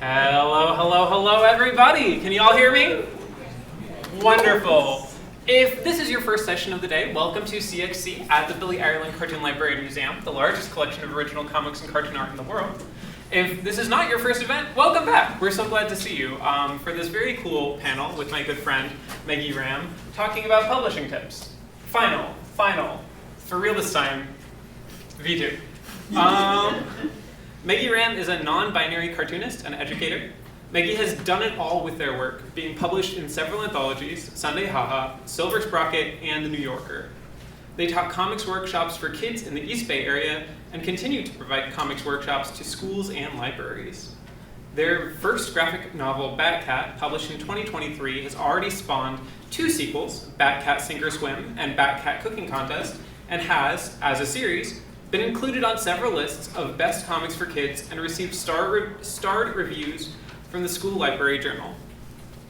Hello, hello, hello, everybody. Can you all hear me? Wonderful. If this is your first session of the day, welcome to CXC at the Billy Ireland Cartoon Library and Museum, the largest collection of original comics and cartoon art in the world. If this is not your first event, welcome back. We're so glad to see you for this very cool panel with my good friend, Meggie Ramm, talking about publishing tips. Final, for real this time, V2. Meggie Ramm is a non-binary cartoonist and educator. Meggie has done it all with their work, being published in several anthologies, Sunday Haha, Silver Sprocket, and The New Yorker. They taught comics workshops for kids in the East Bay area and continue to provide comics workshops to schools and libraries. Their first graphic novel, Batcat, published in 2023, has already spawned 2 sequels, Batcat Sink or Swim and Batcat Cooking Contest, and has, as a series, been included on several lists of best comics for kids and received starred reviews from the School Library Journal.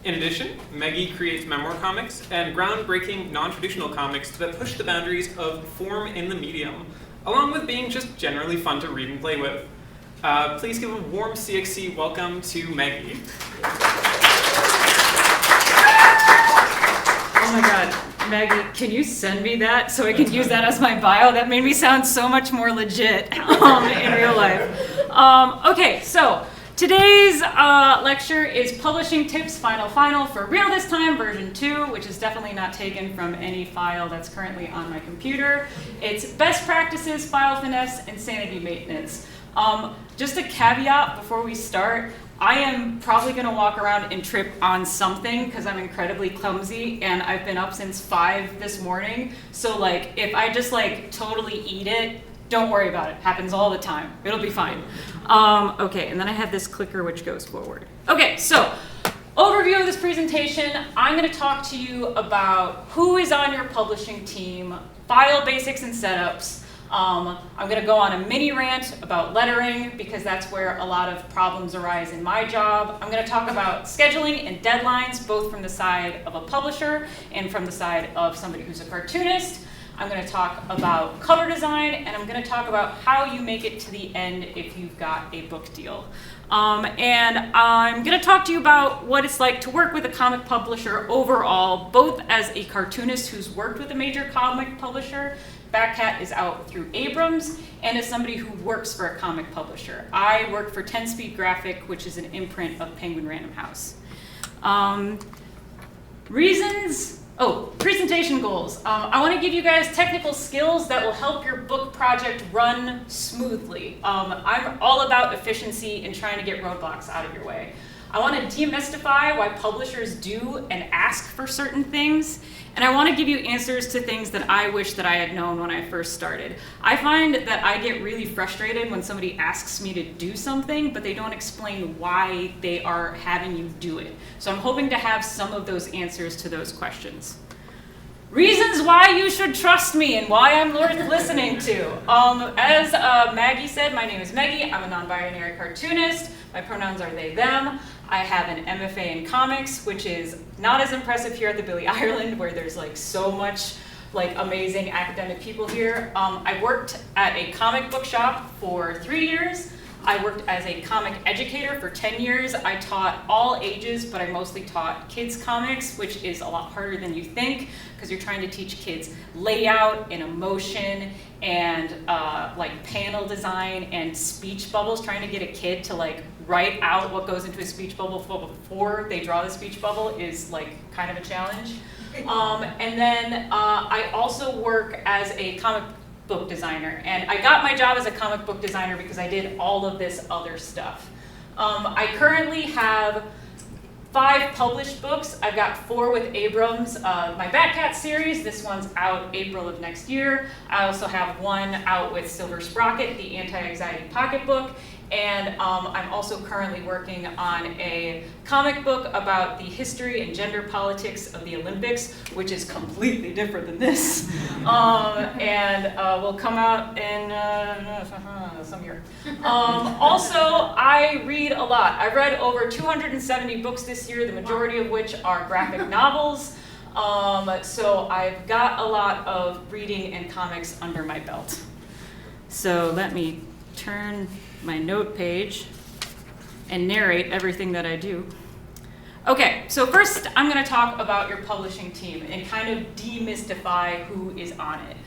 In addition, Meggie creates memoir comics and groundbreaking non-traditional comics that push the boundaries of form in the medium, along with being just generally fun to read and play with. Please give a warm CXC welcome to Meggie. Oh my God. Maggie, can you send me that so I can use that as my bio? That made me sound so much more legit in real life. Okay, so today's lecture is Publishing Tips Final for real this time, version 2, which is definitely not taken from any file that's currently on my computer. It's best practices, file finesse, and sanity maintenance. Just a caveat before we start. I am probably going to walk around and trip on something because I'm incredibly clumsy and I've been up since 5 this morning. So like, if I just like totally eat it, don't worry about it. Happens all the time. It'll be fine. Okay, and then I have this clicker which goes forward. Okay, so overview of this presentation. I'm going to talk to you about who is on your publishing team, file basics and setups. I'm going to go on a mini rant about lettering because that's where a lot of problems arise in my job. I'm going to talk about scheduling and deadlines, both from the side of a publisher and from the side of somebody who's a cartoonist. I'm going to talk about cover design, and I'm going to talk about how you make it to the end if you've got a book deal. And I'm going to talk to you about what it's like to work with a comic publisher overall, both as a cartoonist who's worked with a major comic publisher. Batcat is out through Abrams, and as somebody who works for a comic publisher. I work for 10 Speed Graphic, which is an imprint of Penguin Random House. Presentation goals. I want to give you guys technical skills that will help your book project run smoothly. I'm all about efficiency and trying to get roadblocks out of your way. I want to demystify why publishers do and ask for certain things, and I want to give you answers to things that I wish that I had known when I first started. I find that I get really frustrated when somebody asks me to do something, but they don't explain why they are having you do it. So I'm hoping to have some of those answers to those questions. Reasons why you should trust me and why I'm worth listening to. As Maggie said, my name is Meggie. I'm a non-binary cartoonist. My pronouns are they, them. I have an MFA in comics, which is not as impressive here at the Billy Ireland, where there's like so much like amazing academic people here. I worked at a comic book shop for 3 years. I worked as a comic educator for 10 years. I taught all ages, but I mostly taught kids comics, which is a lot harder than you think because you're trying to teach kids layout and emotion and like panel design and speech bubbles. Trying to get a kid to like write out what goes into a speech bubble before they draw the speech bubble is like kind of a challenge. And then I also work as a comic book designer, and I got my job as a comic book designer because I did all of this other stuff. I currently have 5 published books. I've got 4 with Abrams. My Batcat series, this one's out April of next year. I also have 1 out with Silver Sprocket, the anti-anxiety pocketbook. And I'm also currently working on a comic book about the history and gender politics of the Olympics, which is completely different than this. And will come out in some year. Also, I read a lot. I've read over 270 books this year, the majority of which are graphic novels. So I've got a lot of reading and comics under my belt. So let me turn my note page and narrate everything that I do. Okay, so first I'm going to talk about your publishing team and kind of demystify who is on it.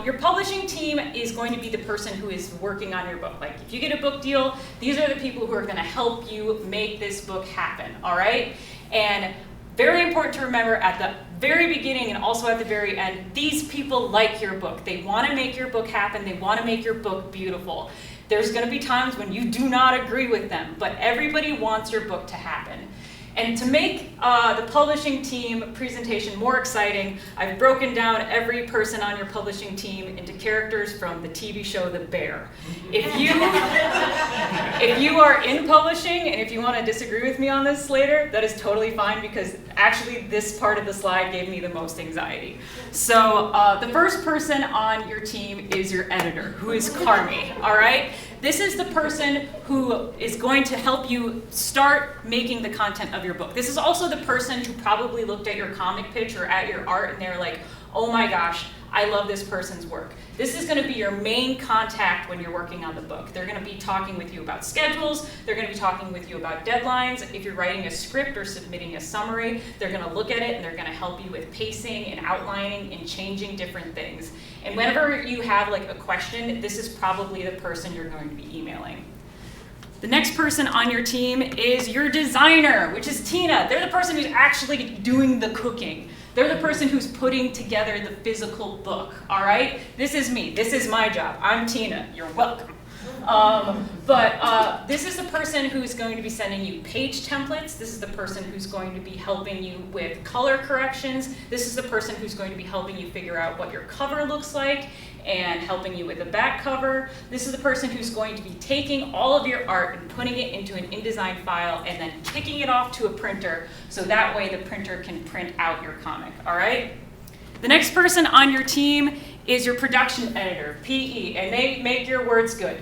Your publishing team is going to be the person who is working on your book. Like if you get a book deal, these are the people who are going to help you make this book happen, all right? And very important to remember at the very beginning and also at the very end, these people like your book. They want to make your book happen. They want to make your book beautiful. There's going to be times when you do not agree with them, but everybody wants your book to happen. And to make the publishing team presentation more exciting, I've broken down every person on your publishing team into characters from the TV show The Bear. If you are in publishing, and if you want to disagree with me on this later, that is totally fine, because actually this part of the slide gave me the most anxiety. So the first person on your team is your editor, who is Carmi, all right? This is the person who is going to help you start making the content of your book. This is also the person who probably looked at your comic pitch or at your art and they're like, oh my gosh, I love this person's work. This is going to be your main contact when you're working on the book. They're going to be talking with you about schedules. They're going to be talking with you about deadlines. If you're writing a script or submitting a summary, they're going to look at it and they're going to help you with pacing and outlining and changing different things. And whenever you have like a question, this is probably the person you're going to be emailing. The next person on your team is your designer, which is Tina. They're the person who's actually doing the cooking. They're the person who's putting together the physical book, all right? This is me. This is my job. I'm Tina. You're welcome. This is the person who's going to be sending you page templates. This is the person who's going to be helping you with color corrections. This is the person who's going to be helping you figure out what your cover looks like and helping you with the back cover. This is the person who's going to be taking all of your art and putting it into an InDesign file and then kicking it off to a printer so that way the printer can print out your comic, all right? The next person on your team is your production editor, PE, and they make your words good.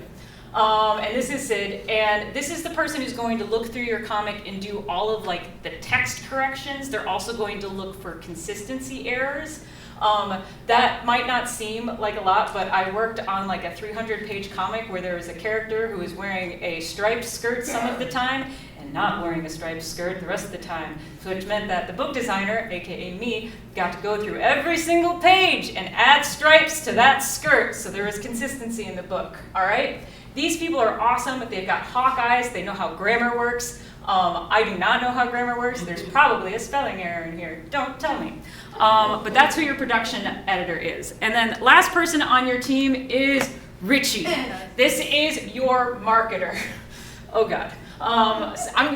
And this is Sid, and this is the person who's going to look through your comic and do all of like the text corrections. They're also going to look for consistency errors. That might not seem like a lot, but I worked on like a 300-page comic where there was a character who was wearing a striped skirt some of the time and not wearing a striped skirt the rest of the time, which meant that the book designer, aka me, got to go through every single page and add stripes to that skirt so there was consistency in the book, all right? These people are awesome. They've got hawk eyes. They know how grammar works. I do not know how grammar works. There's probably a spelling error in here. Don't tell me. But that's who your production editor is. And then last person on your team is Richie. This is your marketer. Oh God.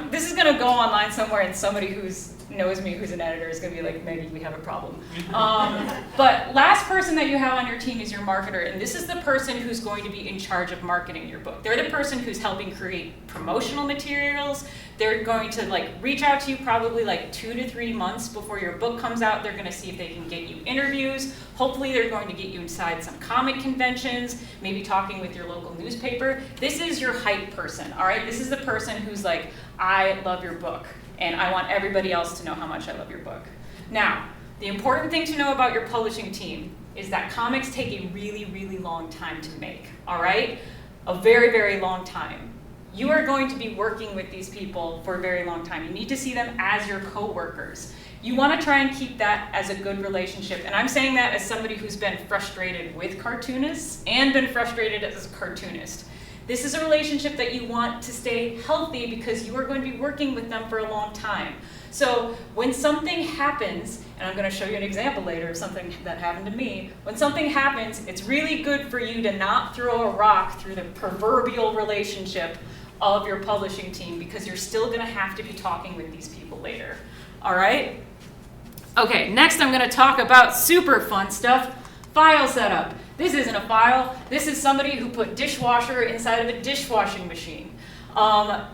This is going to go online somewhere, and somebody who knows me who's an editor is going to be like, Meggie, we have a problem. But last person that you have on your team is your marketer, and this is the person who's going to be in charge of marketing your book. They're the person who's helping create promotional materials. They're going to like reach out to you probably like 2 to 3 months before your book comes out. They're going to see if they can get you interviews. Hopefully they're going to get you inside some comic conventions, maybe talking with your local newspaper. This is your hype person, all right? This is the person who's like, I love your book, and I want everybody else to know how much I love your book. Now, the important thing to know about your publishing team is that comics take a really, really long time to make, all right? A very, very long time. You are going to be working with these people for a very long time. You need to see them as your co-workers. You want to try and keep that as a good relationship. And I'm saying that as somebody who's been frustrated with cartoonists and been frustrated as a cartoonist. This is a relationship that you want to stay healthy because you are going to be working with them for a long time. So when something happens, and I'm going to show you an example later of something that happened to me, when something happens, it's really good for you to not throw a rock through the proverbial relationship of your publishing team, because you're still going to have to be talking with these people later. All right? Okay, next I'm going to talk about super fun stuff, file setup. This isn't a file. This is somebody who put dishwasher inside of a dishwashing machine.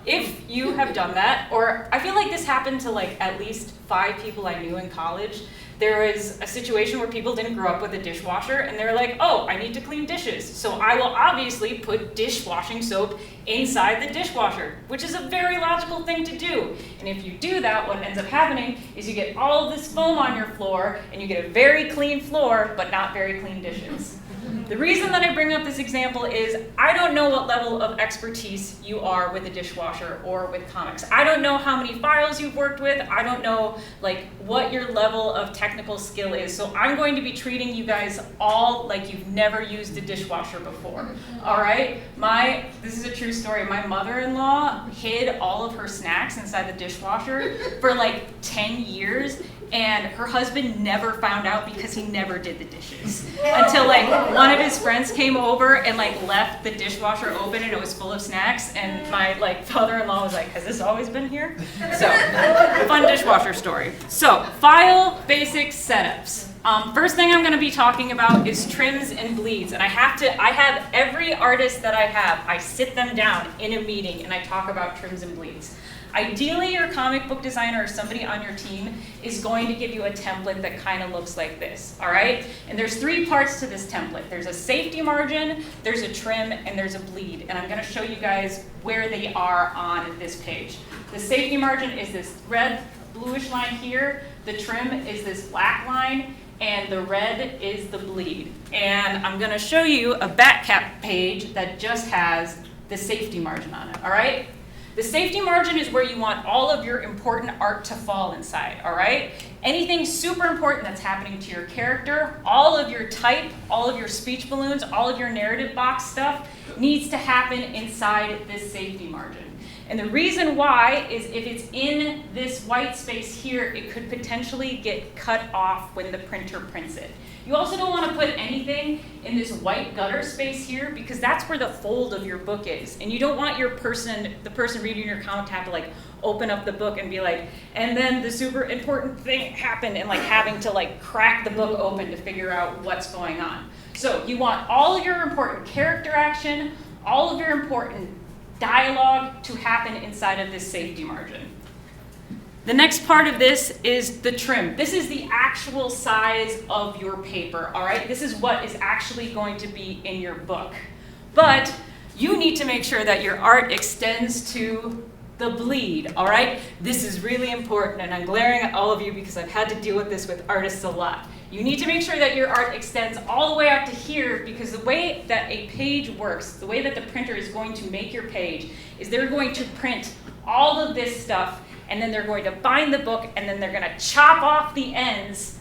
If you have done that, or I feel like this happened to like at least 5 people I knew in college. There was a situation where people didn't grow up with a dishwasher, and they're like, oh, I need to clean dishes. So I will obviously put dishwashing soap inside the dishwasher, which is a very logical thing to do. And if you do that, what ends up happening is you get all of this foam on your floor, and you get a very clean floor, but not very clean dishes. The reason that I bring up this example is I don't know what level of expertise you are with a dishwasher or with comics. I don't know how many files you've worked with. I don't know like what your level of technical skill is. So I'm going to be treating you guys all like you've never used a dishwasher before. All right? This is a true story. My mother-in-law hid all of her snacks inside the dishwasher for like 10 years. And her husband never found out because he never did the dishes. Until like one of his friends came over and like left the dishwasher open and it was full of snacks. And my like father-in-law was like, has this always been here? So, fun dishwasher story. So, file basic setups. First thing I'm gonna be talking about is trims and bleeds. And I have every artist that I sit them down in a meeting and I talk about trims and bleeds. Ideally, your comic book designer or somebody on your team is going to give you a template that kind of looks like this, all right? And there's 3 parts to this template. There's a safety margin, there's a trim, and there's a bleed. And I'm gonna show you guys where they are on this page. The safety margin is this red, bluish line here. The trim is this black line, and the red is the bleed. And I'm gonna show you a back cap page that just has the safety margin on it, all right? The safety margin is where you want all of your important art to fall inside, all right? Anything super important that's happening to your character, all of your type, all of your speech balloons, all of your narrative box stuff needs to happen inside this safety margin. And the reason why is if it's in this white space here, it could potentially get cut off when the printer prints it. You also don't want to put anything in this white gutter space here because that's where the fold of your book is. And you don't want the person reading your comic to have to like open up the book and be like, and then the super important thing happened and like having to like crack the book open to figure out what's going on. So you want all of your important character action, all of your important dialogue to happen inside of this safety margin. The next part of this is the trim. This is the actual size of your paper, all right? This is what is actually going to be in your book. But you need to make sure that your art extends to the bleed, all right? This is really important, and I'm glaring at all of you because I've had to deal with this with artists a lot. You need to make sure that your art extends all the way up to here because the way that a page works, the way that the printer is going to make your page, is they're going to print all of this stuff and then they're going to bind the book, and then they're gonna chop off the ends,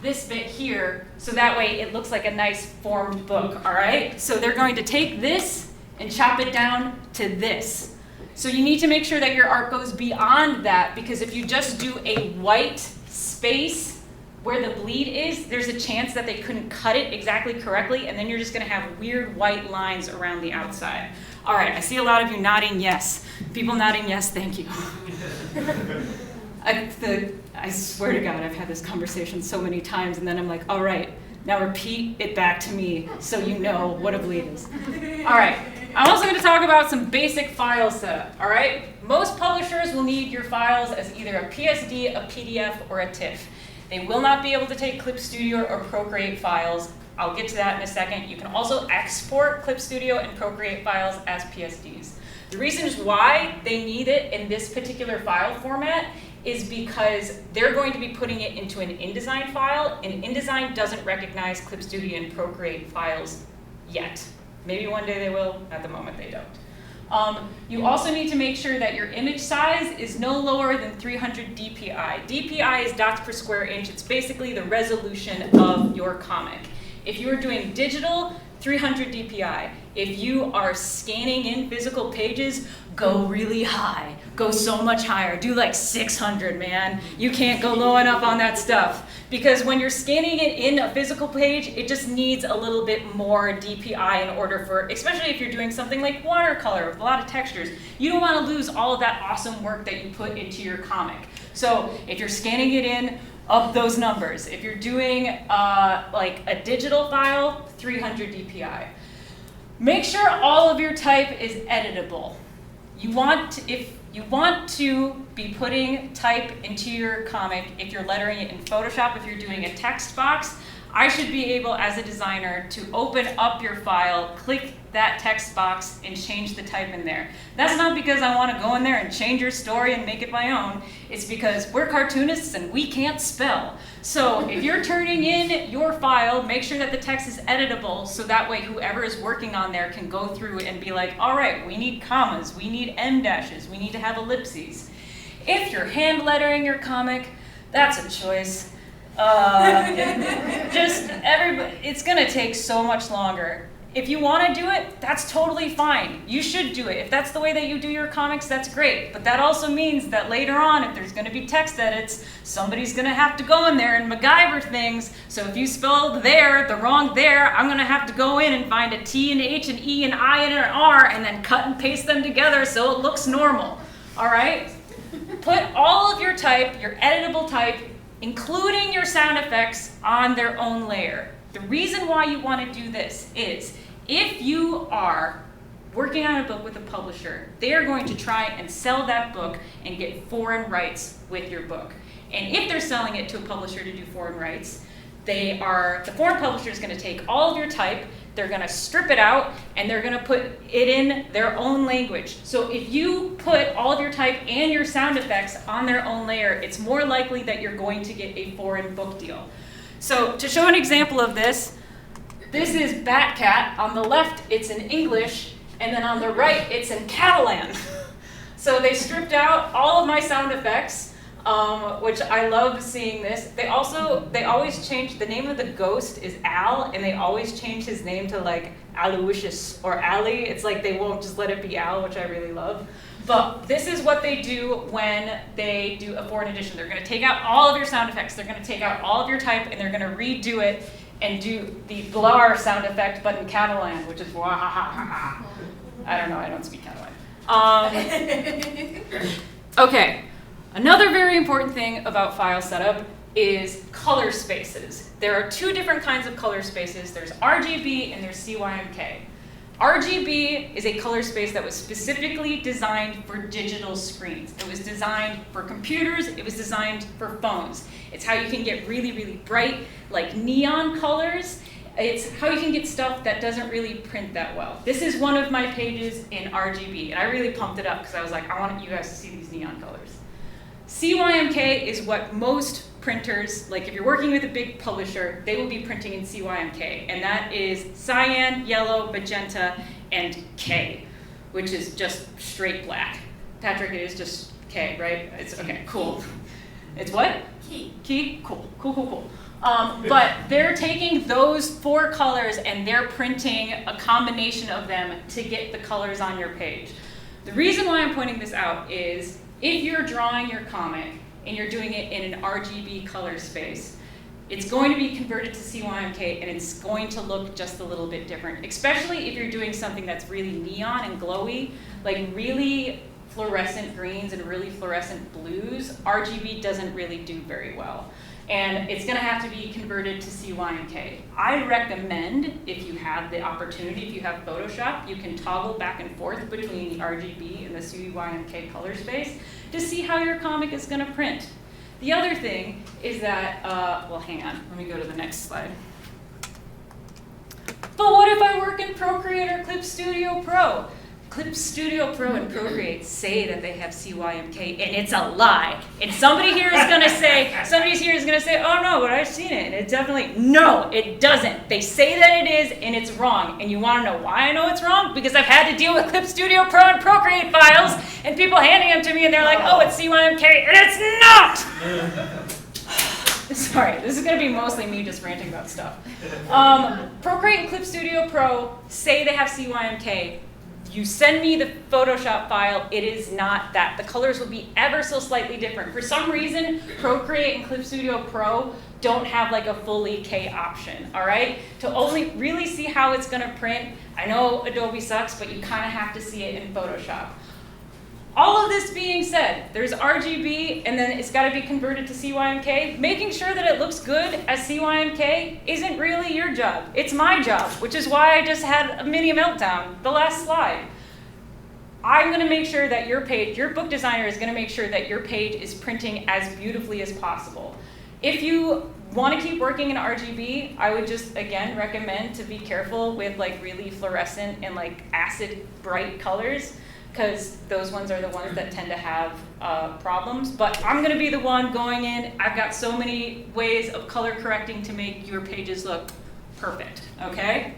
this bit here, so that way it looks like a nice formed book, all right? So they're going to take this and chop it down to this. So you need to make sure that your art goes beyond that, because if you just do a white space where the bleed is, there's a chance that they couldn't cut it exactly correctly, and then you're just gonna have weird white lines around the outside. All right, I see a lot of you nodding yes. People nodding yes, thank you. I swear to God, I've had this conversation so many times, and then I'm like, all right, now repeat it back to me so you know what a bleed is. All right, I'm also going to talk about some basic file setup, all right? Most publishers will need your files as either a PSD, a PDF, or a TIFF. They will not be able to take Clip Studio or Procreate files. I'll get to that in a second. You can also export Clip Studio and Procreate files as PSDs. The reasons why they need it in this particular file format is because they're going to be putting it into an InDesign file, and InDesign doesn't recognize Clip Studio and Procreate files yet. Maybe one day they will, at the moment they don't. You also need to make sure that your image size is no lower than 300 dpi. dpi is dots per square inch. It's basically the resolution of your comic. If you are doing digital, 300 dpi. If you are scanning in physical pages, go really high. Go so much higher. Do like 600, man. You can't go low enough on that stuff. Because when you're scanning it in a physical page, it just needs a little bit more DPI in order for, especially if you're doing something like watercolor with a lot of textures, you don't want to lose all of that awesome work that you put into your comic. So if you're scanning it in, up those numbers. If you're doing like a digital file, 300 DPI. Make sure all of your type is editable. If you want to be putting type into your comic, if you're lettering it in Photoshop, if you're doing a text box, I should be able, as a designer, to open up your file, click that text box, and change the type in there. That's not because I want to go in there and change your story and make it my own. It's because we're cartoonists and we can't spell. So if you're turning in your file, make sure that the text is editable, so that way whoever is working on there can go through and be like, all right, we need commas, we need em dashes, we need to have ellipses. If you're hand lettering your comic, that's a choice. It's gonna take so much longer. If you want to do it, that's totally fine. You should do it. If that's the way that you do your comics, that's great. But that also means that later on, if there's going to be text edits, somebody's going to have to go in there and MacGyver things. So if you spelled there, the wrong there, I'm going to have to go in and find a T, an H, an E, an I, and an R, and then cut and paste them together so it looks normal. All right? Put all of your type, your editable type, including your sound effects, on their own layer. The reason why you want to do this is, if you are working on a book with a publisher, they are going to try and sell that book and get foreign rights with your book. And if they're selling it to a publisher to do foreign rights, the foreign publisher is going to take all of your type, they're going to strip it out, and they're going to put it in their own language. So if you put all of your type and your sound effects on their own layer, it's more likely that you're going to get a foreign book deal. So to show an example of this, this is Batcat. On the left, it's in English, and then on the right, it's in Catalan. So they stripped out all of my sound effects, which I love seeing this. They always change, the name of the ghost is Al, and they always change his name to like Aloysius or Ali. It's like they won't just let it be Al, which I really love. But this is what they do when they do a foreign edition. They're going to take out all of your sound effects, they're going to take out all of your type, and they're going to redo it and do the blar sound effect, but in Catalan, which is I don't know, I don't speak Catalan. Okay, another very important thing about file setup is color spaces. There are two different kinds of color spaces. There's RGB and there's CYMK. RGB is a color space that was specifically designed for digital screens. It was designed for computers, it was designed for phones. It's how you can get really, really bright, like neon colors. It's how you can get stuff that doesn't really print that well. This is one of my pages in RGB, and I really pumped it up because I was like, I want you guys to see these neon colors. CYMK is what most printers, like if you're working with a big publisher, they will be printing in CYMK, and that is cyan, yellow, magenta, and K, which is just straight black. Patrick, it is just K, right? It's okay, cool. It's what? Key? Cool. But they're taking those four colors and they're printing a combination of them to get the colors on your page. The reason why I'm pointing this out is if you're drawing your comic and you're doing it in an RGB color space, it's going to be converted to CYMK and it's going to look just a little bit different, especially if you're doing something that's really neon and glowy, like really fluorescent greens and really fluorescent blues. RGB doesn't really do very well. And it's going to have to be converted to CYMK. I recommend, if you have the opportunity, if you have Photoshop, you can toggle back and forth between the RGB and the CYMK color space to see how your comic is going to print. The other thing is that, well, hang on, let me go to the next slide. But what if I work in Procreate or Clip Studio Pro? Clip Studio Pro and Procreate say that they have CYMK, and it's a lie. And somebody here is gonna say, oh no, but I've seen it, and it definitely, no, it doesn't. They say that it is, and it's wrong. And you wanna know why I know it's wrong? Because I've had to deal with Clip Studio Pro and Procreate files, and people handing them to me, and they're like, oh, it's CYMK, and it's not! Sorry, this is going to be mostly me just ranting about stuff. Procreate and Clip Studio Pro say they have CYMK. You send me the Photoshop file, it is not that. The colors will be ever so slightly different. For some reason, Procreate and Clip Studio Pro don't have like a fully K option, all right? To only really see how it's gonna print, I know Adobe sucks, but you kind of have to see it in Photoshop. All of this being said, there's RGB and then it's got to be converted to CYMK. Making sure that it looks good as CYMK isn't really your job. It's my job, which is why I just had a mini meltdown, the last slide. I'm going to make sure that your page, your book designer is going to make sure that your page is printing as beautifully as possible. If you want to keep working in RGB, I would just, again, recommend to be careful with like really fluorescent and like acid bright colors, because those ones are the ones that tend to have problems. But I'm gonna be the one going in. I've got so many ways of color correcting to make your pages look perfect, okay?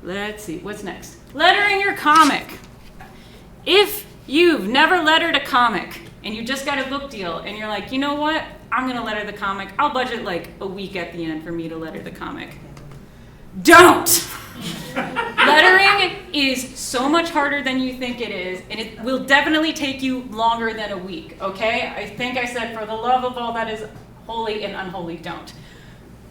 Let's see, what's next? Lettering your comic. If you've never lettered a comic and you just got a book deal and you're like, you know what? I'm gonna letter the comic. I'll budget like a week at the end for me to letter the comic. Don't! Lettering is so much harder than you think it is, and it will definitely take you longer than a week, okay? I think I said, for the love of all that is holy and unholy, don't.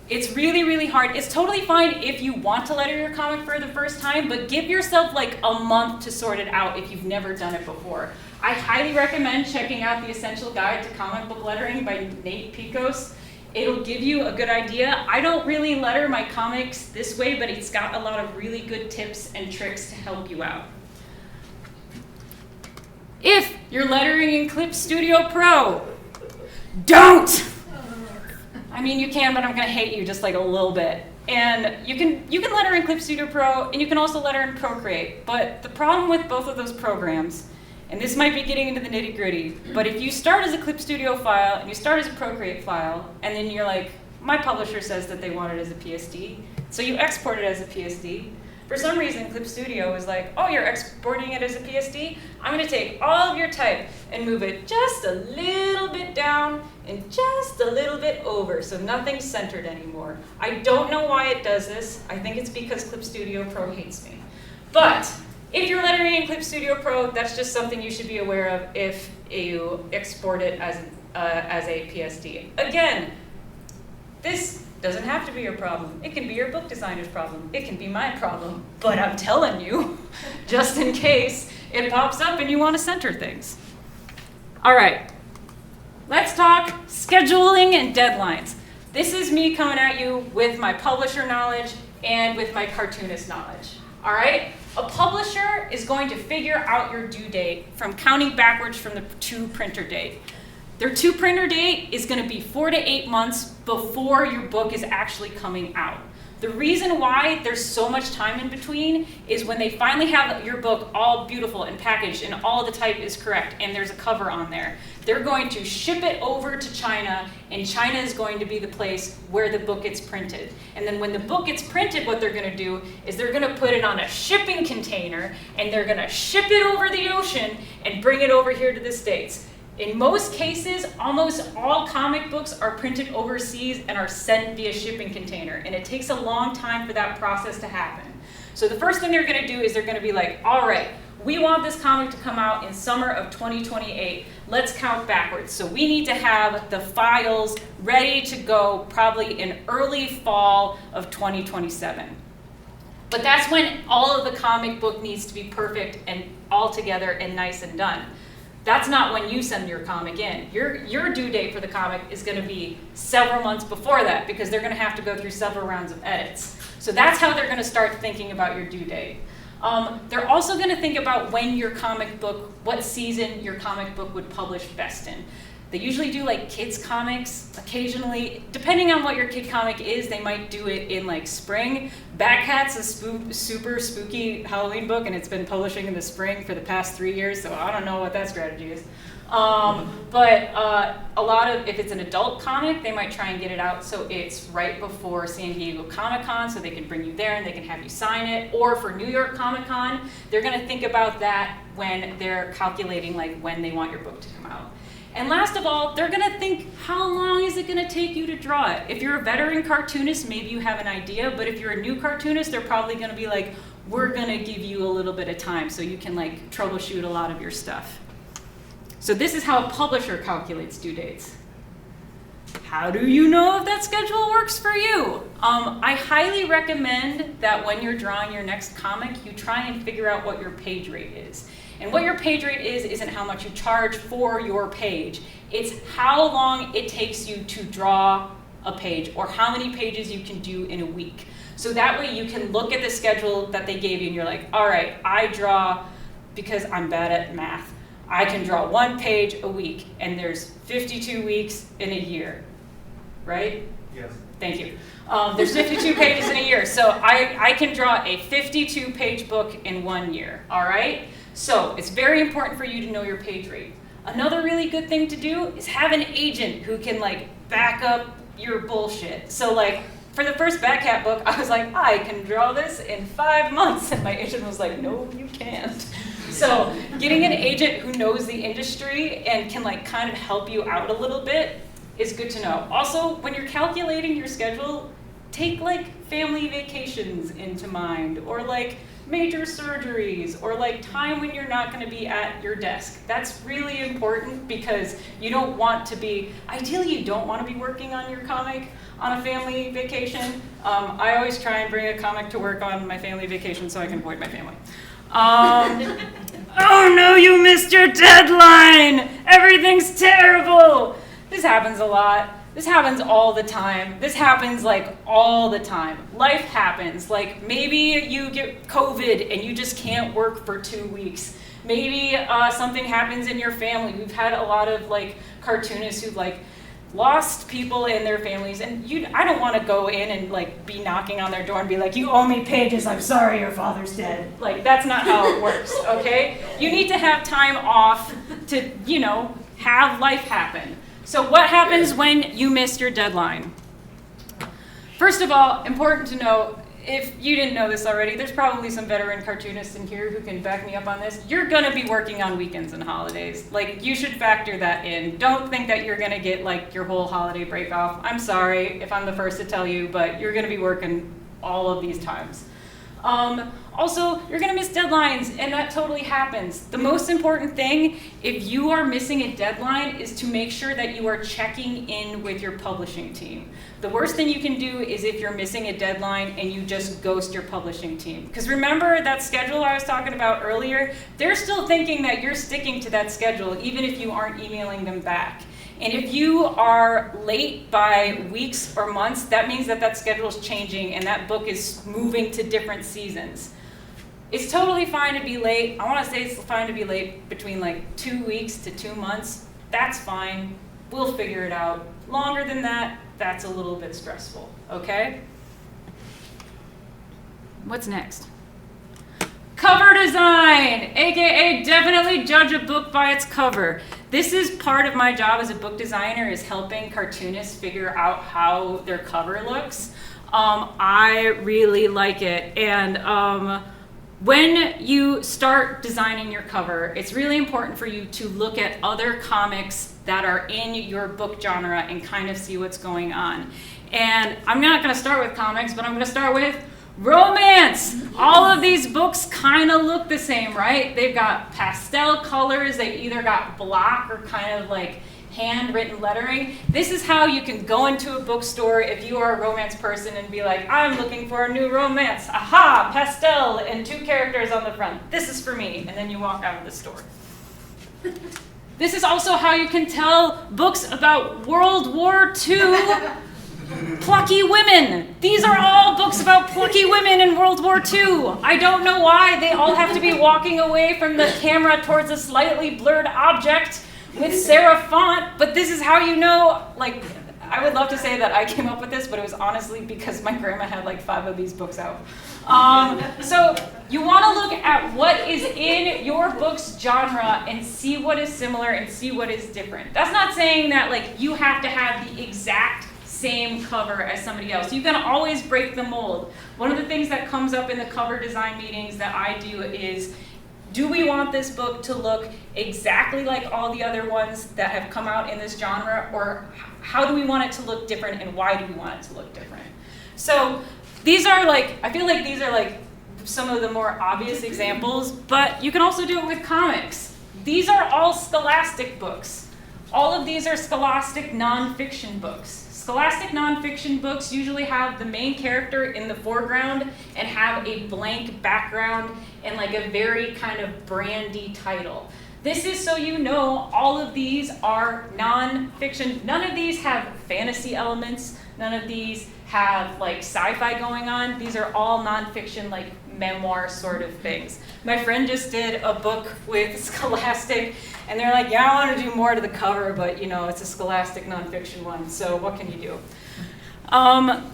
It's really, really hard. It's totally fine if you want to letter your comic for the first time, but give yourself like a month to sort it out if you've never done it before. I highly recommend checking out the Essential Guide to Comic Book Lettering by Nate Picos. It'll give you a good idea. I don't really letter my comics this way, but it's got a lot of really good tips and tricks to help you out. If you're lettering in Clip Studio Pro, don't! I mean, you can, but I'm gonna hate you just like a little bit. And you can letter in Clip Studio Pro, and you can also letter in Procreate. But the problem with both of those programs, and this might be getting into the nitty gritty, but if you start as a Clip Studio file and you start as a Procreate file, and then you're like, my publisher says that they want it as a PSD, so you export it as a PSD. For some reason, Clip Studio is like, oh, you're exporting it as a PSD? I'm gonna take all of your type and move it just a little bit down and just a little bit over, so nothing's centered anymore. I don't know why it does this. I think it's because Clip Studio Pro hates me. But if you're lettering in Clip Studio Pro, that's just something you should be aware of if you export it as a PSD. Again, this doesn't have to be your problem. It can be your book designer's problem. It can be my problem. But I'm telling you, just in case it pops up and you want to center things. All right, let's talk scheduling and deadlines. This is me coming at you with my publisher knowledge and with my cartoonist knowledge. All right? A publisher is going to figure out your due date from counting backwards from the to printer date. Their to printer date is going to be 4 to 8 months before your book is actually coming out. The reason why there's so much time in between is when they finally have your book all beautiful and packaged and all the type is correct and there's a cover on there, they're going to ship it over to China, and China is going to be the place where the book gets printed. And then when the book gets printed, what they're going to do is they're going to put it on a shipping container and they're going to ship it over the ocean and bring it over here to the States. In most cases, almost all comic books are printed overseas and are sent via shipping container, and it takes a long time for that process to happen. So the first thing they're going to do is they're going to be like, all right, we want this comic to come out in summer of 2028. Let's count backwards. So we need to have the files ready to go probably in early fall of 2027. But that's when all of the comic book needs to be perfect and all together and nice and done. That's not when you send your comic in. Your due date for the comic is going to be several months before that, because they're going to have to go through several rounds of edits. So that's how they're going to start thinking about your due date. They're also going to think about when your comic book, what season your comic book would publish best in. They usually do like kids comics occasionally. Depending on what your kid comic is, they might do it in like spring. Batcat's a super spooky Halloween book, and it's been publishing in the spring for the past 3 years, so I don't know what that strategy is. But a lot of, if it's an adult comic, they might try and get it out so it's right before San Diego Comic-Con, so they can bring you there and they can have you sign it. Or for New York Comic-Con, they're gonna think about that when they're calculating like when they want your book to come out. And last of all, they're gonna think, how long is it gonna take you to draw it? If you're a veteran cartoonist, maybe you have an idea, but if you're a new cartoonist, they're probably gonna be like, we're gonna give you a little bit of time so you can like troubleshoot a lot of your stuff. So this is how a publisher calculates due dates. How do you know if that schedule works for you? I highly recommend that when you're drawing your next comic, you try and figure out what your page rate is. And what your page rate is isn't how much you charge for your page. It's how long it takes you to draw a page, or how many pages you can do in a week. So that way you can look at the schedule that they gave you and you're like, all right, I draw, because I'm bad at math, I can draw 1 page a week, and there's 52 weeks in a year, right? Yes. Thank you. There's 52 pages in a year, so I can draw a 52-page book in 1 year, all right? So it's very important for you to know your page rate. Another really good thing to do is have an agent who can like back up your bullshit. So like for the first Batcat book, I was like, I can draw this in 5 months, and my agent was like, no, you can't. So getting an agent who knows the industry and can like kind of help you out a little bit is good to know. Also, when you're calculating your schedule, take like family vacations into mind, or like major surgeries, or like time when you're not going to be at your desk. That's really important because you don't want to be, ideally you don't want to be working on your comic on a family vacation. I always try and bring a comic to work on my family vacation so I can avoid my family. Oh no, you missed your deadline! Everything's terrible! This happens a lot. This happens all the time. This happens like all the time. Life happens. Like maybe you get COVID and you just can't work for 2 weeks. Maybe something happens in your family. We've had a lot of like cartoonists who've like lost people in their families, and I don't want to go in and like be knocking on their door and be like, you owe me pages, I'm sorry your father's dead. Like that's not how it works, okay? You need to have time off to, you know, have life happen. So what happens when you miss your deadline? First of all, important to know, if you didn't know this already, there's probably some veteran cartoonists in here who can back me up on this. You're gonna be working on weekends and holidays. Like, you should factor that in. Don't think that you're gonna get like your whole holiday break off. I'm sorry if I'm the first to tell you, but you're gonna be working all of these times. Also, you're gonna miss deadlines, and that totally happens. The most important thing, if you are missing a deadline, is to make sure that you are checking in with your publishing team. The worst thing you can do is if you're missing a deadline and you just ghost your publishing team. Because remember that schedule I was talking about earlier? They're still thinking that you're sticking to that schedule, even if you aren't emailing them back. And if you are late by weeks or months, that means that that schedule is changing and that book is moving to different seasons. It's totally fine to be late. I want to say it's fine to be late between like 2 weeks to 2 months. That's fine. We'll figure it out. Longer than that, that's a little bit stressful, okay? What's next? Cover design, aka definitely judge a book by its cover. This is part of my job as a book designer, is helping cartoonists figure out how their cover looks. I really like it, and when you start designing your cover, it's really important for you to look at other comics that are in your book genre and kind of see what's going on. And I'm not going to start with comics, but I'm going to start with romance. All of these books kind of look the same, right? They've got pastel colors. They've either got block or kind of like handwritten lettering. This is how you can go into a bookstore if you are a romance person and be like, I'm looking for a new romance. Aha, pastel and 2 characters on the front. This is for me. And then you walk out of the store. This is also how you can tell books about World War II plucky women. These are all books about plucky women in World War II. I don't know why they all have to be walking away from the camera towards a slightly blurred object with serif font, but this is how you know. Like, I would love to say that I came up with this, but it was honestly because my grandma had like 5 of these books out. So you want to look at what is in your book's genre and see what is similar and see what is different. That's not saying that like you have to have the exact same cover as somebody else. You can always break the mold. One of the things that comes up in the cover design meetings that I do is, do we want this book to look exactly like all the other ones that have come out in this genre, or how do we want it to look different, and why do we want it to look different? So these are like, I feel like these are like some of the more obvious examples, but you can also do it with comics. These are all Scholastic books. All of these are Scholastic nonfiction books. Scholastic nonfiction books usually have the main character in the foreground and have a blank background and like a very kind of brandy title. This is so you know all of these are nonfiction. None of these have fantasy elements. None of these have like sci-fi going on. These are all nonfiction, like memoir sort of things. My friend just did a book with Scholastic, and they're like, yeah, I want to do more to the cover, but you know, it's a Scholastic nonfiction one, so what can you do?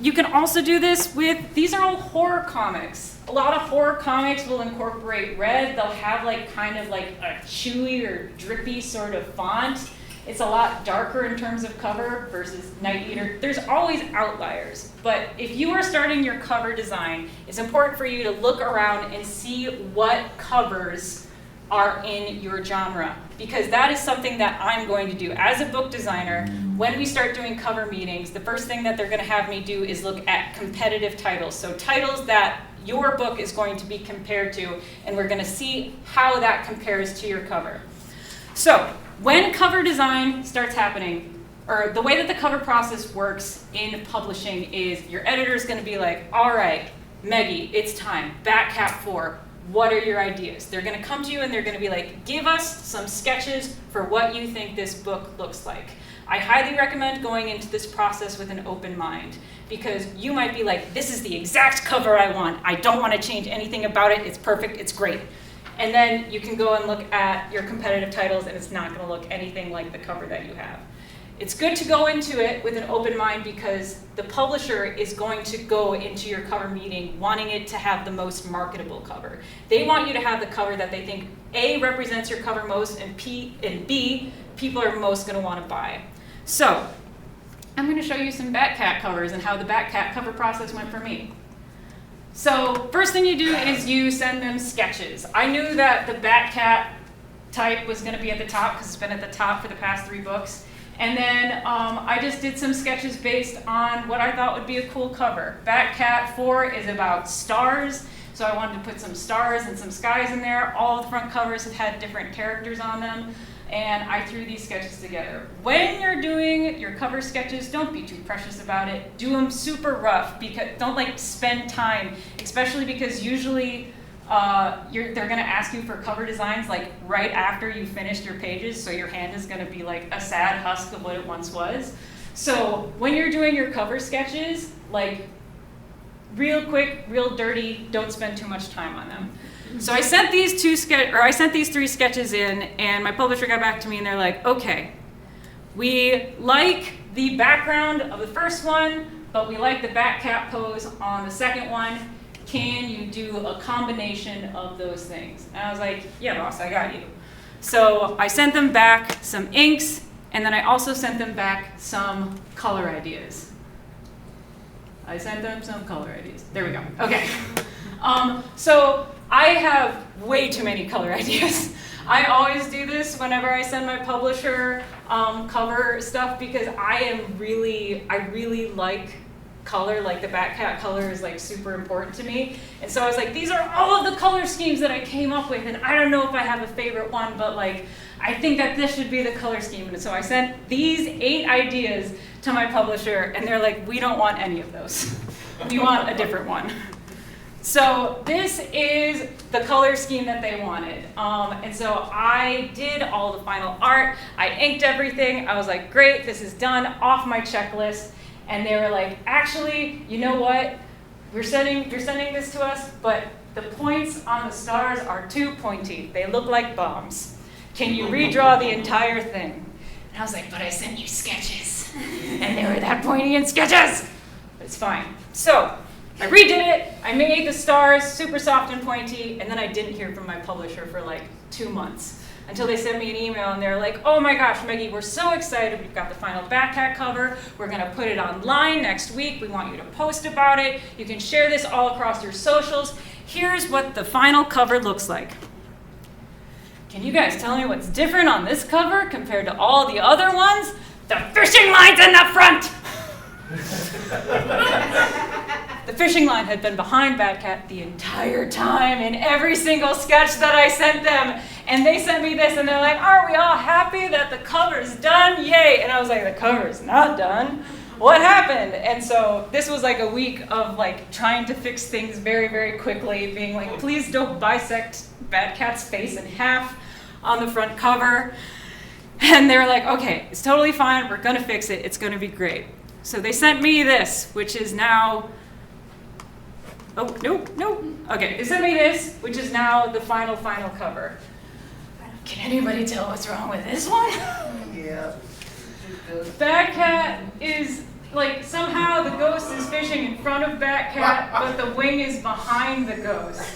You can also do this with, these are all horror comics. A lot of horror comics will incorporate red. They'll have like kind of like a chewy or drippy sort of font. It's a lot darker in terms of cover versus Night Eater. There's always outliers, but if you are starting your cover design, it's important for you to look around and see what covers are in your genre, because that is something that I'm going to do. As a book designer, when we start doing cover meetings, the first thing that they're gonna have me do is look at competitive titles. So titles that your book is going to be compared to, and we're gonna see how that compares to your cover. So when cover design starts happening, or the way that the cover process works in publishing is your editor is gonna be like, all right, Meggie, it's time, Batcat 4. What are your ideas? They're gonna come to you and they're gonna be like, give us some sketches for what you think this book looks like. I highly recommend going into this process with an open mind, because you might be like, this is the exact cover I want. I don't want to change anything about it. It's perfect, it's great. And then you can go and look at your competitive titles and it's not gonna look anything like the cover that you have. It's good to go into it with an open mind, because the publisher is going to go into your cover meeting wanting it to have the most marketable cover. They want you to have the cover that they think A, represents your cover most, and B, people are most gonna wanna buy. So, I'm gonna show you some Batcat covers and how the Batcat cover process went for me. So, first thing you do is you send them sketches. I knew that the Batcat type was gonna be at the top because it's been at the top for the past 3 books. And then I just did some sketches based on what I thought would be a cool cover. Batcat 4 is about stars, so I wanted to put some stars and some skies in there. All the front covers have had different characters on them, and I threw these sketches together. When you're doing your cover sketches, don't be too precious about it. Do them super rough, because don't like spend time, especially because usually they're gonna ask you for cover designs like right after you finished your pages, so your hand is gonna be like a sad husk of what it once was. So when you're doing your cover sketches, like real quick, real dirty, don't spend too much time on them. So I sent these 3 sketches in, and my publisher got back to me and they're like, okay, we like the background of the first one, but we like the Batcat pose on the second one. Can you do a combination of those things? And I was like, yeah, boss, I got you. So I sent them back some inks, and then I also sent them back some color ideas. There we go. Okay. So I have way too many color ideas. I always do this whenever I send my publisher cover stuff, because I really like color. Like the Batcat color is like super important to me. And so I was like, these are all of the color schemes that I came up with, and I don't know if I have a favorite one, but like, I think that this should be the color scheme. And so I sent these 8 ideas to my publisher, and they're like, we don't want any of those. We want a different one. So this is the color scheme that they wanted. And so I did all the final art. I inked everything. I was like, great, this is done, off my checklist. And they were like, actually, you know what? You're sending this to us, but the points on the stars are too pointy. They look like bombs. Can you redraw the entire thing? And I was like, but I sent you sketches. And they were that pointy in sketches. But it's fine. So I redid it. I made the stars super soft and pointy, and then I didn't hear from my publisher for like 2 months. Until they sent me an email and they're like, oh my gosh, Meggie, we're so excited. We've got the final Batcat cover. We're gonna put it online next week. We want you to post about it. You can share this all across your socials. Here's what the final cover looks like. Can you guys tell me what's different on this cover compared to all the other ones? The fishing line's in the front! The fishing line had been behind Batcat the entire time in every single sketch that I sent them. And they sent me this and they're like, aren't we all happy that the cover's done? Yay! And I was like, the cover's not done. What happened? And so this was like a week of like trying to fix things very, very quickly, being like, please don't bisect Batcat's face in half on the front cover. And they were like, okay, it's totally fine. We're gonna fix it. It's gonna be great. So they sent me this, which is now Oh, nope, nope. Okay, they sent me this, which is now the final cover. Can anybody tell what's wrong with this one? Yeah. Batcat is, like, somehow the ghost is fishing in front of Batcat, but the wing is behind the ghost.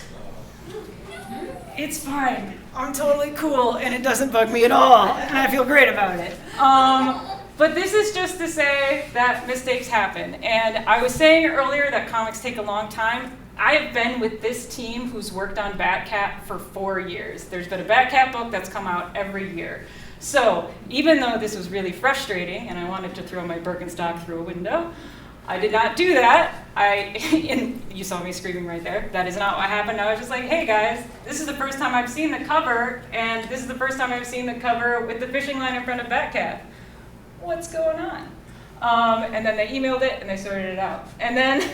It's fine. I'm totally cool, and it doesn't bug me at all, and I feel great about it. But this is just to say that mistakes happen. And I was saying earlier that comics take a long time. I have been with this team who's worked on Batcat for 4 years. There's been a Batcat book that's come out every year. So even though this was really frustrating and I wanted to throw my Birkenstock through a window, I did not do that. And you saw me screaming right there. That is not what happened. I was just like, hey guys, this is the first time I've seen the cover, and this is the first time I've seen the cover with the fishing line in front of Batcat. What's going on? And then they emailed it and they sorted it out. And then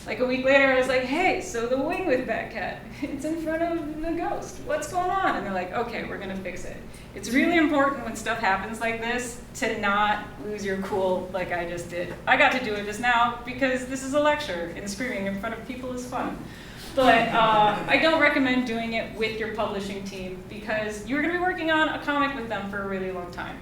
like a week later, I was like, hey, so the wing with Batcat, it's in front of the ghost. What's going on? And they're like, okay, we're gonna fix it. It's really important when stuff happens like this to not lose your cool like I just did. I got to do it just now because this is a lecture and screaming in front of people is fun. But I don't recommend doing it with your publishing team because you're gonna be working on a comic with them for a really long time.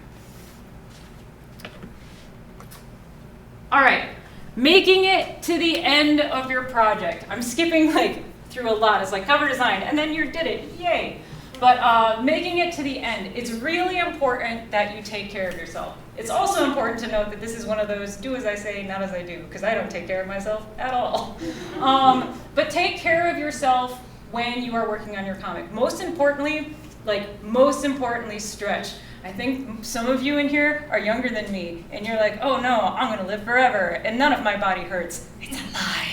All right, making it to the end of your project. I'm skipping like through a lot. It's like cover design, and then you did it, yay. But making it to the end, it's really important that you take care of yourself. It's also important to note that this is one of those do as I say, not as I do, because I don't take care of myself at all. But take care of yourself when you are working on your comic. Most importantly, stretch. I think some of you in here are younger than me, and you're like, oh no, I'm gonna live forever, and none of my body hurts. It's a lie.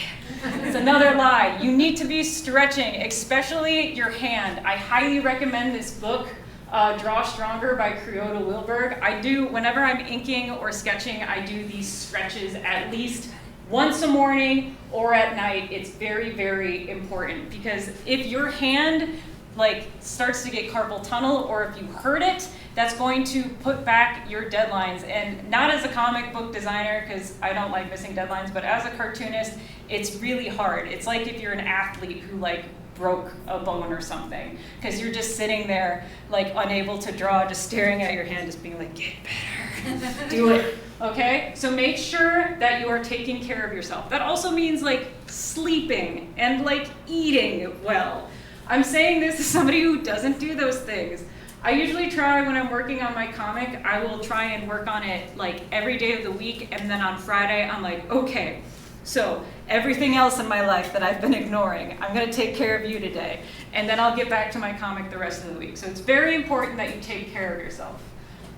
It's another lie. You need to be stretching, especially your hand. I highly recommend this book, Draw Stronger by Creota Wilberg. Whenever I'm inking or sketching, I do these stretches at least once a morning or at night. It's very, very important because if your hand starts to get carpal tunnel, or if you hurt it, that's going to put back your deadlines. And not as a comic book designer, because I don't like missing deadlines, but as a cartoonist, it's really hard. It's like if you're an athlete who broke a bone or something, because you're just sitting there unable to draw, just staring at your hand, just being like, get better, do it, okay? So make sure that you are taking care of yourself. That also means sleeping and eating well. I'm saying this as somebody who doesn't do those things. I usually try, when I'm working on my comic, I will try and work on it every day of the week, and then on Friday I'm like, okay, so everything else in my life that I've been ignoring, I'm gonna take care of you today, and then I'll get back to my comic the rest of the week. So it's very important that you take care of yourself.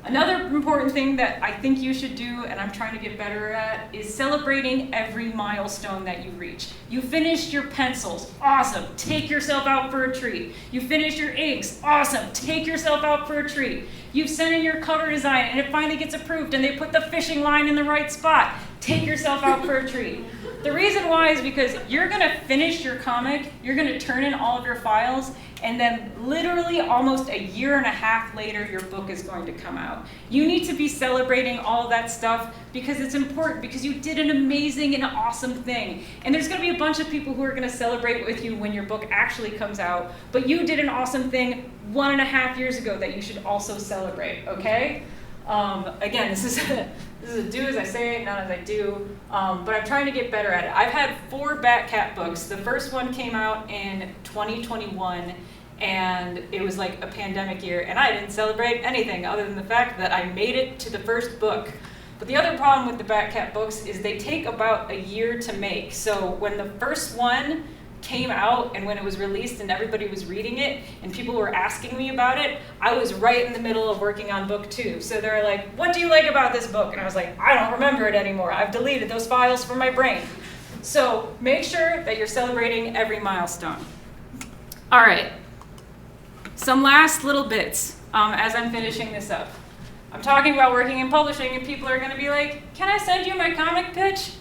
Another important thing that I think you should do, and I'm trying to get better at, is celebrating every milestone that you reach. You finished your pencils, awesome, take yourself out for a treat. You finished your inks, awesome, take yourself out for a treat. You've sent in your cover design and it finally gets approved and they put the fishing line in the right spot. Take yourself out for a treat. The reason why is because you're gonna finish your comic, you're gonna turn in all of your files, and then literally almost a year and a half later, your book is going to come out. You need to be celebrating all of that stuff because it's important, because you did an amazing and awesome thing. And there's gonna be a bunch of people who are gonna celebrate with you when your book actually comes out, but you did an awesome thing 1.5 years ago that you should also celebrate, okay? Again, this is a do as I say, not as I do, but I'm trying to get better at it. I've had 4 Batcat books. The first one came out in 2021, and it was a pandemic year, and I didn't celebrate anything other than the fact that I made it to the first book. But the other problem with the Batcat books is they take about a year to make. So when the first one came out and when it was released and everybody was reading it and people were asking me about it, I was right in the middle of working on book 2. So they're like, what do you like about this book? And I was like, I don't remember it anymore. I've deleted those files from my brain. So make sure that you're celebrating every milestone. All right, some last little bits as I'm finishing this up. I'm talking about working in publishing and people are gonna be like, can I send you my comic pitch?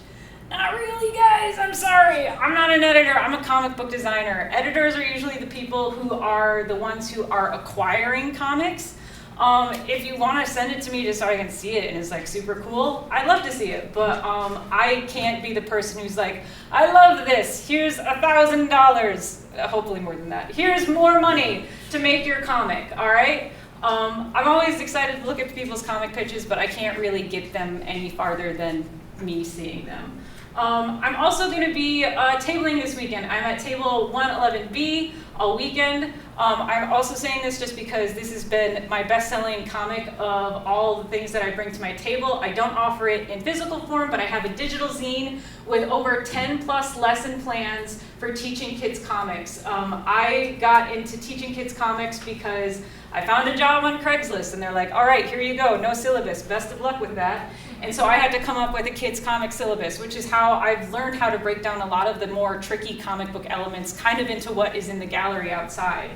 Not really, guys, I'm sorry. I'm not an editor, I'm a comic book designer. Editors are usually the people who are the ones who are acquiring comics. If you want to send it to me just so I can see it and it's like super cool, I'd love to see it. But I can't be the person who's like, I love this. Here's $1,000. Hopefully more than that. Here's more money to make your comic. All right. I'm always excited to look at people's comic pitches, but I can't really get them any farther than me seeing them. I'm also going to be tabling this weekend. I'm at table 111B all weekend. I'm also saying this just because this has been my best-selling comic of all the things that I bring to my table. I don't offer it in physical form, but I have a digital zine with over 10 plus lesson plans for teaching kids comics. I got into teaching kids comics because I found a job on Craigslist, and they're like, all right, here you go, no syllabus, best of luck with that. And so I had to come up with a kids comic syllabus, which is how I've learned how to break down a lot of the more tricky comic book elements kind of into what is in the gallery outside.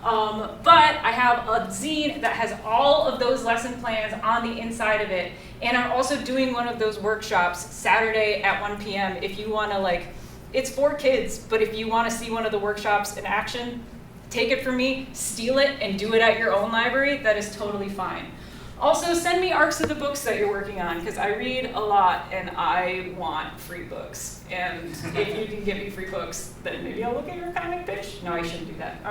But I have a zine that has all of those lesson plans on the inside of it. And I'm also doing one of those workshops Saturday at 1 p.m. If you want to, it's for kids, but if you want to see one of the workshops in action, take it from me, steal it, and do it at your own library. That is totally fine. Also, send me arcs of the books that you're working on, because I read a lot and I want free books. And if you can give me free books, then maybe I'll look at your comic pitch. No, I shouldn't do that.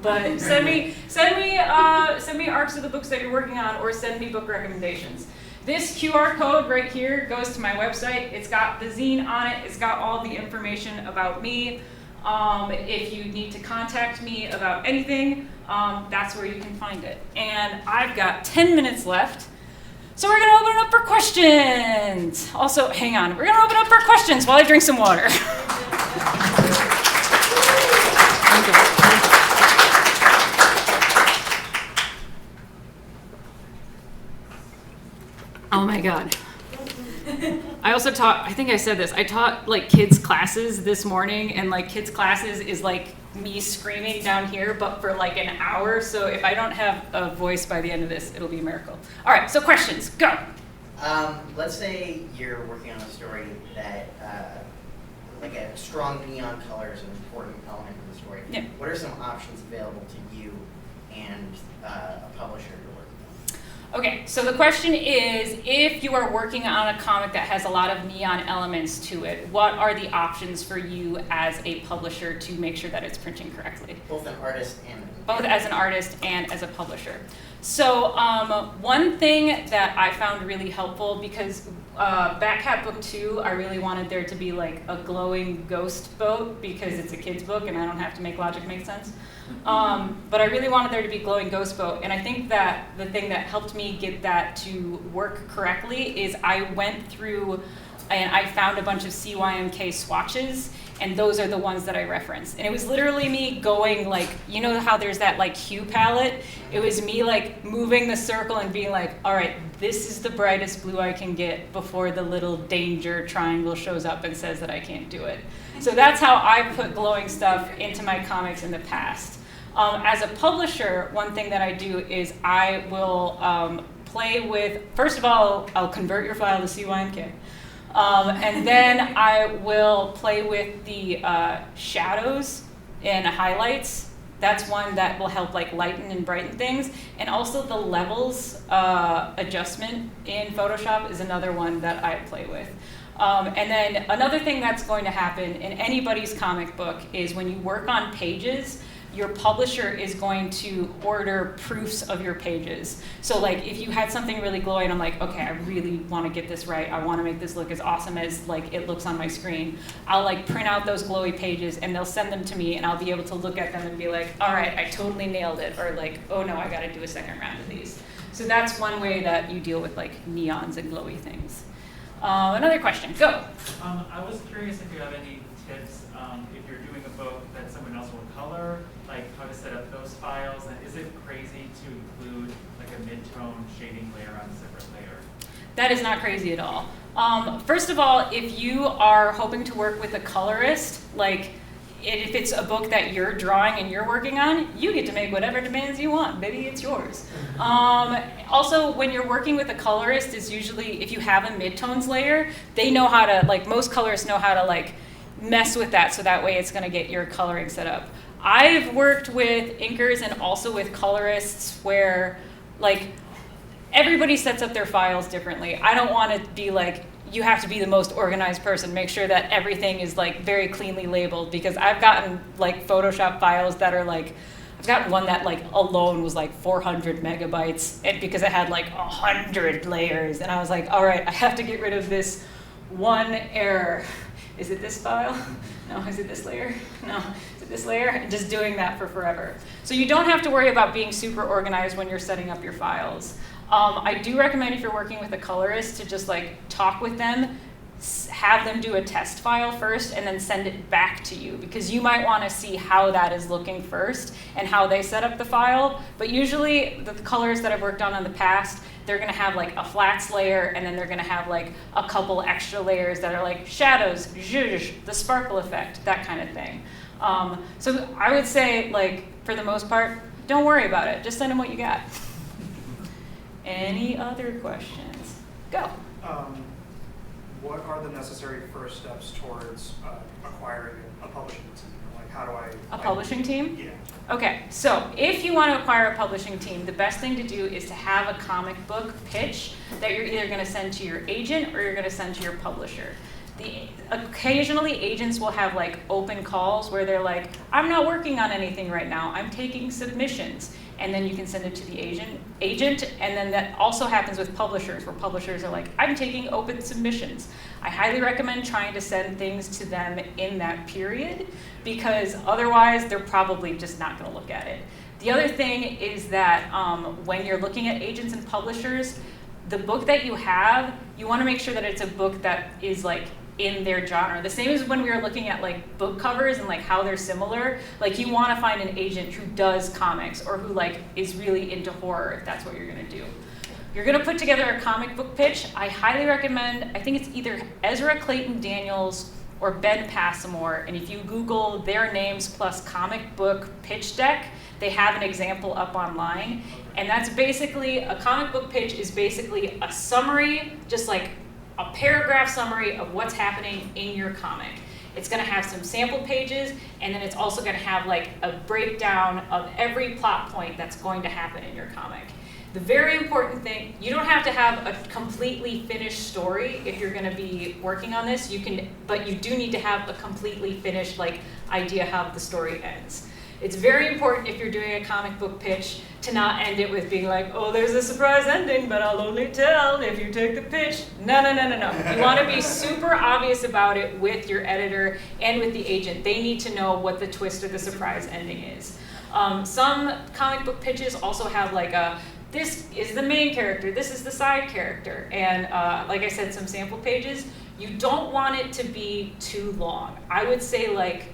But send me arcs of the books that you're working on, or send me book recommendations. This QR code right here goes to my website. It's got the zine on it. It's got all the information about me. If you need to contact me about anything, that's where you can find it. And I've got 10 minutes left, so we're gonna open it up for questions. Also, hang on, we're gonna open it up for questions while I drink some water. Oh my God. I also taught, I think I said this, I taught kids classes this morning, and kids classes is me screaming down here, but for an hour. So if I don't have a voice by the end of this, it'll be a miracle. All right, so questions, go. Let's say you're working on a story that, a strong neon color is an important element of the story. Yeah. What are some options available to you and a publisher you're working on? Okay, so the question is, if you are working on a comic that has a lot of neon elements to it, what are the options for you as a publisher to make sure that it's printing correctly? Both an artist and both as an artist and as a publisher. So one thing that I found really helpful, because Batcat Book 2, I really wanted there to be a glowing ghost boat, because it's a kid's book and I don't have to make logic make sense. But I really wanted there to be glowing ghost boat, and I think that the thing that helped me get that to work correctly is I went through and I found a bunch of CYMK swatches, and those are the ones that I referenced. And it was literally me going you know how there's that hue palette? It was me moving the circle and being all right, this is the brightest blue I can get before the little danger triangle shows up and says that I can't do it. So that's how I put glowing stuff into my comics in the past. As a publisher, one thing that I do is I will play with, first of all, I'll convert your file to CYMK. And then I will play with the shadows and highlights. That's one that will help lighten and brighten things. And also the levels adjustment in Photoshop is another one that I play with. And then another thing that's going to happen in anybody's comic book is when you work on pages, your publisher is going to order proofs of your pages. So if you had something really glowy and I'm okay, I really want to get this right, I want to make this look as awesome as it looks on my screen, I'll print out those glowy pages and they'll send them to me, and I'll be able to look at them and be all right, I totally nailed it, or oh no, I got to do a second round of these. So that's one way that you deal with neons and glowy things. Another question, go. I was curious if you have any tips if you're doing a book that someone else will color, how to set up those files, and is it crazy to include a mid-tone shading layer on a separate layer? That is not crazy at all. First of all, if you are hoping to work with a colorist, if it's a book that you're drawing and you're working on, you get to make whatever demands you want. Maybe it's yours. Also, when you're working with a colorist, is usually, if you have a midtones layer, they know how to, most colorists know how to mess with that, so that way it's gonna get your coloring set up. I've worked with inkers and also with colorists where like, everybody sets up their files differently. I don't want to be like, you have to be the most organized person, make sure that everything is like very cleanly labeled, because I've gotten like Photoshop files that are like, I've gotten one that like alone was like 400 megabytes and because it had like 100 layers, and I was like, all right, I have to get rid of this one error. Is it this file? No, is it this layer? No, is it this layer? And just doing that for forever. So you don't have to worry about being super organized when you're setting up your files. I do recommend, if you're working with a colorist, to just like talk with them, have them do a test file first and then send it back to you, because you might want to see how that is looking first and how they set up the file. But usually the colors that I've worked on in the past, they're going to have like a flats layer, and then they're going to have like a couple extra layers that are like shadows, zhuzh, the sparkle effect, that kind of thing. So I would say, like, for the most part, don't worry about it. Just send them what you got. Any other questions? Go. What are the necessary first steps towards acquiring a publishing team? Like, how do I... A publishing team? Yeah. Okay, so if you want to acquire a publishing team, the best thing to do is to have a comic book pitch that you're either going to send to your agent or you're going to send to your publisher. Occasionally, agents will have like open calls where they're like, I'm not working on anything right now, I'm taking submissions. And then you can send it to the agent, and then that also happens with publishers, where publishers are like, I'm taking open submissions. I highly recommend trying to send things to them in that period, because otherwise they're probably just not going to look at it. The other thing is that when you're looking at agents and publishers, the book that you have, you want to make sure that it's a book that is like in their genre. The same as when we were looking at like book covers and like how they're similar. Like, you want to find an agent who does comics or who like is really into horror, if that's what you're going to do. You're going to put together a comic book pitch. I highly recommend, I think it's either Ezra Clayton Daniels or Ben Passamore, and if you Google their names plus comic book pitch deck, they have an example up online. And that's basically, a comic book pitch is basically a summary, just like a paragraph summary of what's happening in your comic. It's going to have some sample pages, and then it's also going to have like a breakdown of every plot point that's going to happen in your comic. The very important thing, you don't have to have a completely finished story if you're going to be working on this. But you do need to have a completely finished like idea how the story ends. It's very important, if you're doing a comic book pitch, to not end it with being like, oh, there's a surprise ending, but I'll only tell if you take the pitch. No. You want to be super obvious about it with your editor and with the agent. They need to know what the twist or the surprise ending is. Some comic book pitches also have like this is the main character, this is the side character, and like I said, some sample pages. You don't want it to be too long. I would say like,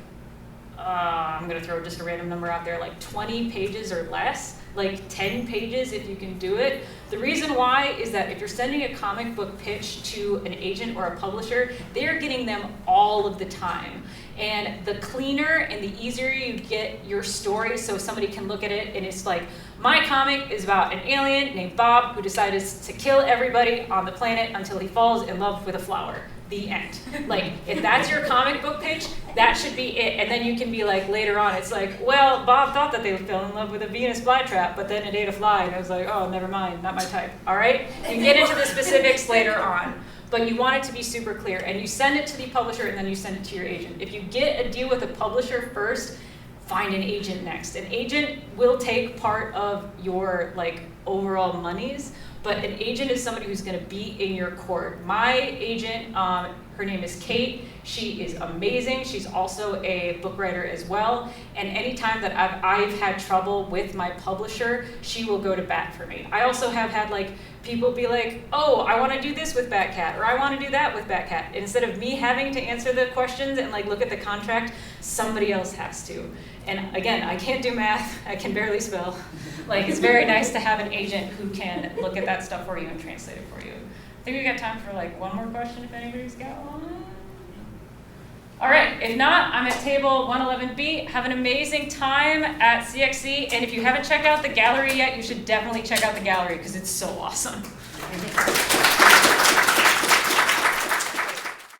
I'm going to throw just a random number out there, like 20 pages or less, like 10 pages if you can do it. The reason why is that if you're sending a comic book pitch to an agent or a publisher, they are getting them all of the time. And the cleaner and the easier you get your story, so somebody can look at it and it's like, my comic is about an alien named Bob who decided to kill everybody on the planet until he falls in love with a flower. The end. Like, if that's your comic book pitch, that should be it. And then you can be like, later on, it's like, well, Bob thought that they fell in love with a Venus flytrap, but then it ate a fly, and I was like, oh, never mind, not my type. All right? You get into the specifics later on, but you want it to be super clear, and you send it to the publisher, and then you send it to your agent. If you get a deal with a publisher first, find an agent next. An agent will take part of your like overall monies, but an agent is somebody who's going to be in your court. My agent, her name is Kate. She is amazing. She's also a book writer as well. And anytime that I've had trouble with my publisher, she will go to bat for me. I also have had like people be like, oh, I want to do this with Batcat, or I want to do that with Batcat. Instead of me having to answer the questions and like look at the contract, somebody else has to. And again, I can't do math. I can barely spell. Like, it's very nice to have an agent who can look at that stuff for you and translate it for you. I think we got time for like one more question if anybody's got one. All right, if not, I'm at table 111B. Have an amazing time at CXC. And if you haven't checked out the gallery yet, you should definitely check out the gallery because it's so awesome.